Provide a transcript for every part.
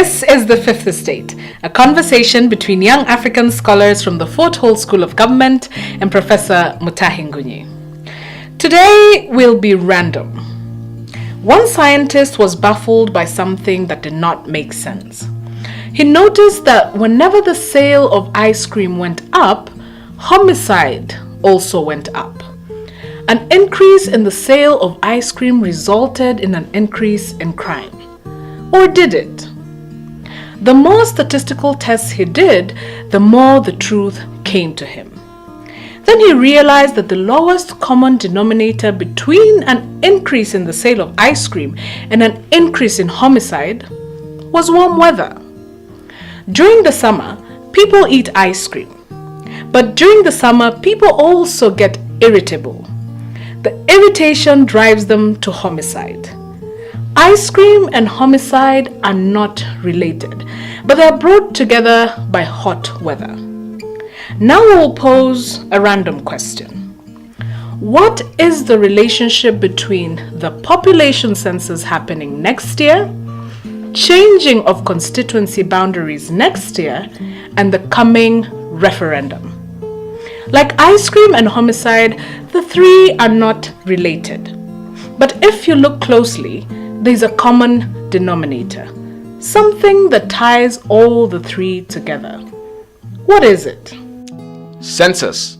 This is The Fifth Estate, a conversation between young African scholars from the Fort Hall School of Government and Professor Mutahi Ngunyi. Today will be random. One scientist was baffled by something that did not make sense. He noticed that whenever the sale of ice cream went up, homicide also went up. An increase in the sale of ice cream resulted in an increase in crime. Or did it? The more statistical tests he did, the more the truth came to him. Then he realized that the lowest common denominator between an increase in the sale of ice cream and an increase in homicide was warm weather. During the summer, people eat ice cream. But during the summer, people also get irritable. The irritation drives them to homicide. Ice cream and homicide are not related, but they are brought together by hot weather. Now we will pose a random question. What is the relationship between the population census happening next year, changing of constituency boundaries next year, and the coming referendum? Like ice cream and homicide, the three are not related. But if you look closely, there is a common denominator, something that ties all the three together. What is it? Census,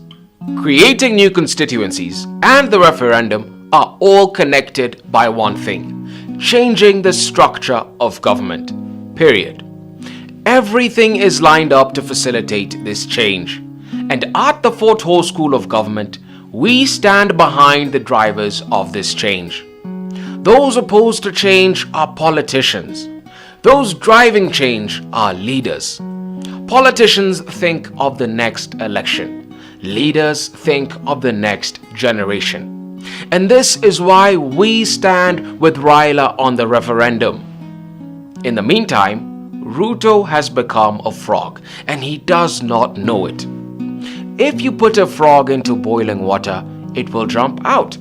creating new constituencies, and the referendum are all connected by one thing: changing the structure of government. Period. Everything is lined up to facilitate this change. And at the Fort Hall School of Government, we stand behind the drivers of this change. Those opposed to change are politicians. Those driving change are leaders. Politicians think of the next election. Leaders think of the next generation. And this is why we stand with Raila on the referendum. In the meantime, Ruto has become a frog, and he does not know it. If you put a frog into boiling water, it will jump out.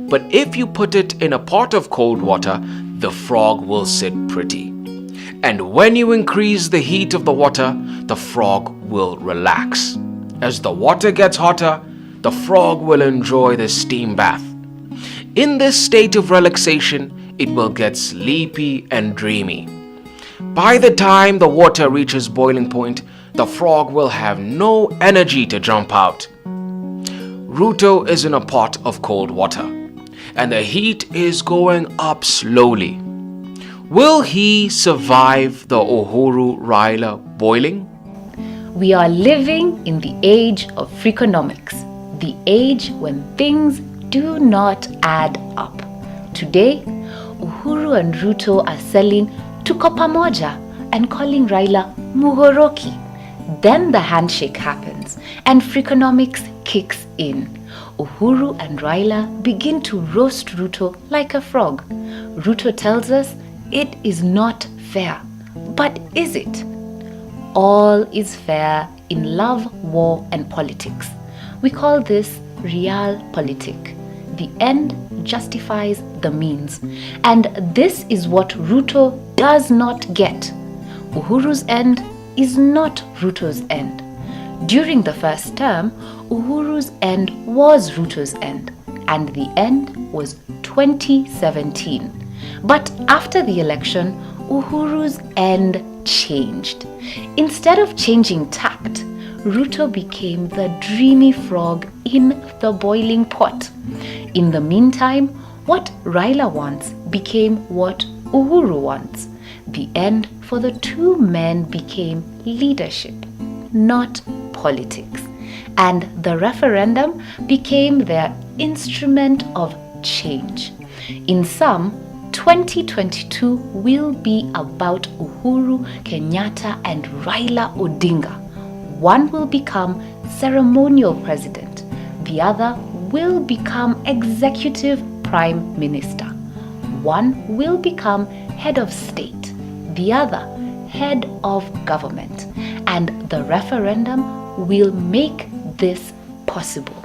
But if you put it in a pot of cold water, the frog will sit pretty. And when you increase the heat of the water, the frog will relax. As the water gets hotter, the frog will enjoy the steam bath. In this state of relaxation, it will get sleepy and dreamy. By the time the water reaches boiling point, the frog will have no energy to jump out. Ruto is in a pot of cold water, and the heat is going up slowly. Will he survive the Uhuru Raila boiling? We are living in the age of freakonomics, the age when things do not add up. Today, Uhuru and Ruto are selling tuko pamoja and calling Raila muhoroki. Then the handshake happens and freakonomics kicks in. Uhuru and Raila begin to roast Ruto like a frog. Ruto tells us it is not fair. But is it? All is fair in love, war, and politics. We call this realpolitik. The end justifies the means. And this is what Ruto does not get. Uhuru's end is not Ruto's end. During the first term, Uhuru's end was Ruto's end, and the end was 2017. But after the election, Uhuru's end changed. Instead of changing tact, Ruto became the dreamy frog in the boiling pot. In the meantime, what Raila wants became what Uhuru wants. The end for the two men became leadership, not politics. And the referendum became their instrument of change. In sum, 2022 will be about Uhuru Kenyatta and Raila Odinga. One will become ceremonial president. The other will become executive prime minister. One will become head of state. The other, head of government. And the referendum will make this possible.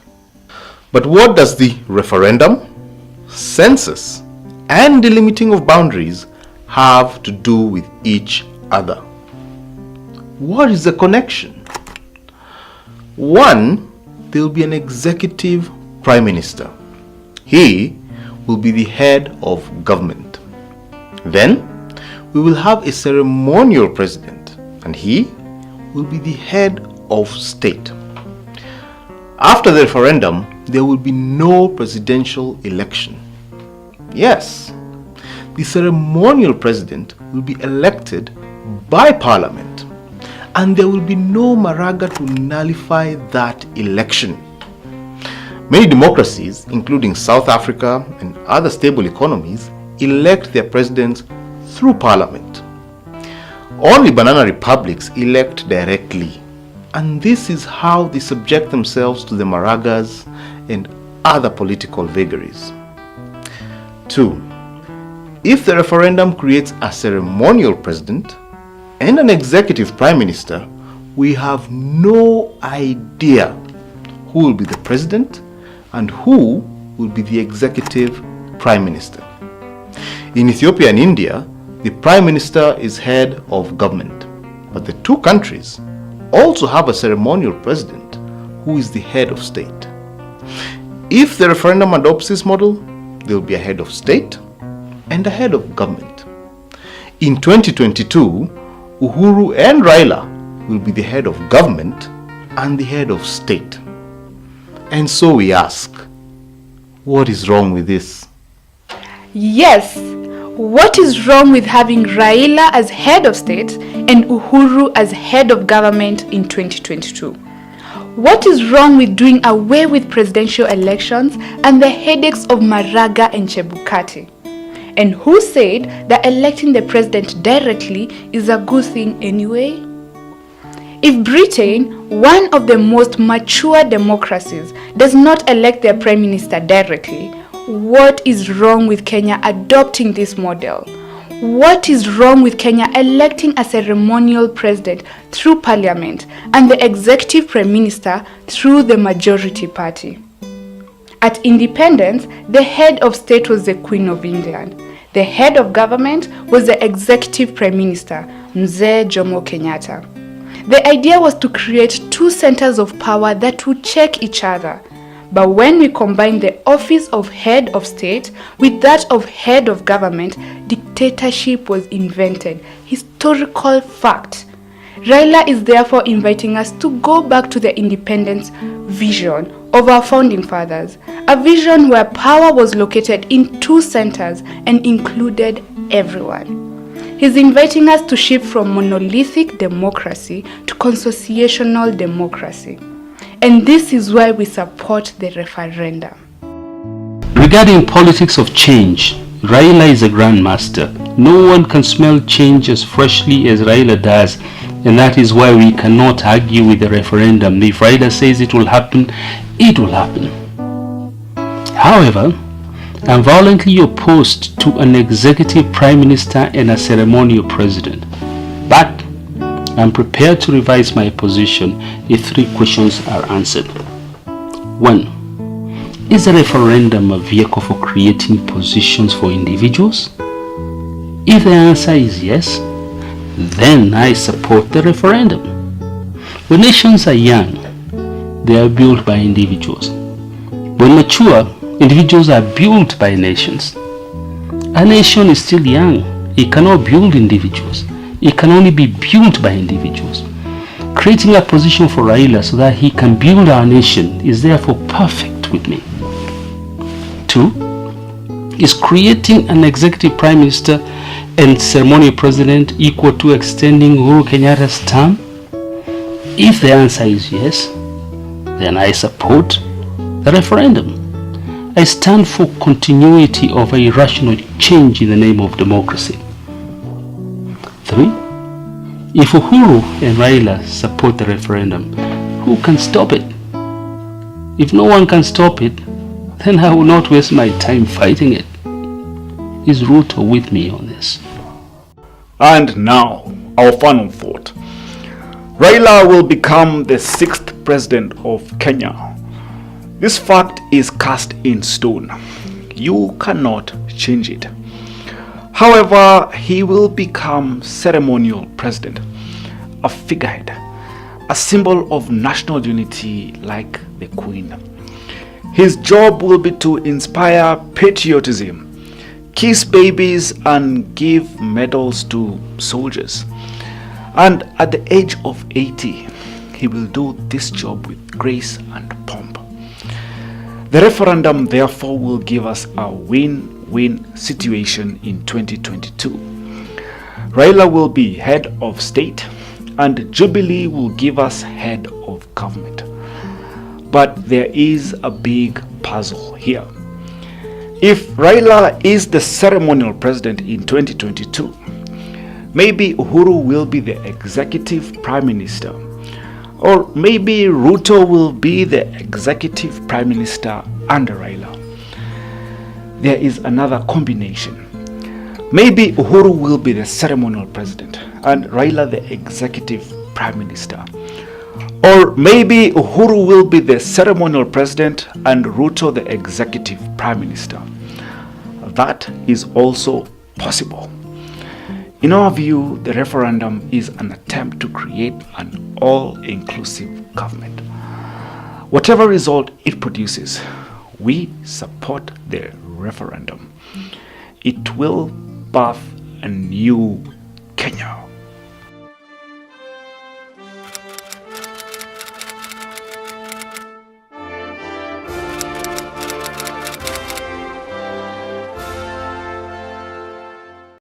But what does the referendum, census, and delimiting of boundaries have to do with each other. What is the connection? One, there will be an executive prime minister. He will be the head of government. Then, we will have a ceremonial president, and he will be the head of state. After the referendum, there will be no presidential election. Yes, the ceremonial president will be elected by parliament, and there will be no Maraga to nullify that election. Many democracies, including South Africa and other stable economies, elect their presidents through parliament. Only banana republics elect directly, and this is how they subject themselves to the Maragas and other political vagaries. 2. If the referendum creates a ceremonial president and an executive prime minister, we have no idea who will be the president and who will be the executive prime minister. In Ethiopia and India, the prime minister is head of government, but the two countries also have a ceremonial president who is the head of state. If the referendum adopts this model, there will be a head of state and a head of government. In 2022, Uhuru and Raila will be the head of government and the head of state. And so we ask, what is wrong with this? Yes, what is wrong with having Raila as head of state and Uhuru as head of government in 2022? What is wrong with doing away with presidential elections and the headaches of Maraga and Chebukati? And who said that electing the president directly is a good thing anyway? If Britain, one of the most mature democracies, does not elect their prime minister directly, what is wrong with Kenya adopting this model? What is wrong with Kenya electing a ceremonial president through parliament and the executive prime minister through the majority party? At independence, the head of state was the Queen of England. The head of government was the executive prime minister, Mzee Jomo Kenyatta. The idea was to create two centers of power that would check each other. But when we combine the office of head of state with that of head of government, dictatorship was invented. Historical fact. Raila is therefore inviting us to go back to the independence vision of our founding fathers, a vision where power was located in two centers and included everyone. He's inviting us to shift from monolithic democracy to consociational democracy. And this is why we support the referendum. Regarding politics of change, Raila is a grandmaster. No one can smell change as freshly as Raila does, and that is why we cannot argue with the referendum. If Raila says it will happen, it will happen. However, I'm violently opposed to an executive prime minister and a ceremonial president. But I'm prepared to revise my position if three questions are answered. 1. Is a referendum a vehicle for creating positions for individuals? If the answer is yes, then I support the referendum. When nations are young, they are built by individuals. When mature, individuals are built by nations. A nation is still young. It cannot build individuals. It can only be built by individuals. Creating a position for Raila so that he can build our nation is therefore perfect with me. 2. Is creating an executive prime minister and ceremonial president equal to extending Uhuru Kenyatta's term? If the answer is yes, then I support the referendum. I stand for continuity of a irrational change in the name of democracy. 3. If Uhuru and Raila support the referendum, who can stop it? If no one can stop it, then I will not waste my time fighting it. Is Ruto with me on this? And now, our final thought. Raila will become the 6th president of Kenya. This fact is cast in stone. You cannot change it. However, he will become ceremonial president, a figurehead, a symbol of national unity like the Queen. His job will be to inspire patriotism, kiss babies and give medals to soldiers. And at the age of 80, he will do this job with grace and pomp. The referendum therefore will give us a win-win situation in 2022. Raila will be head of state and Jubilee will give us head of government. But there is a big puzzle here. If Raila is the ceremonial president in 2022, maybe Uhuru will be the executive prime minister, or maybe Ruto will be the executive prime minister under Raila. There is another combination. Maybe Uhuru will be the ceremonial president and Raila the executive prime minister. Or maybe Uhuru will be the ceremonial president and Ruto the executive prime minister. That is also possible. In our view, the referendum is an attempt to create an all-inclusive government. Whatever result it produces, we support the referendum. It will birth a new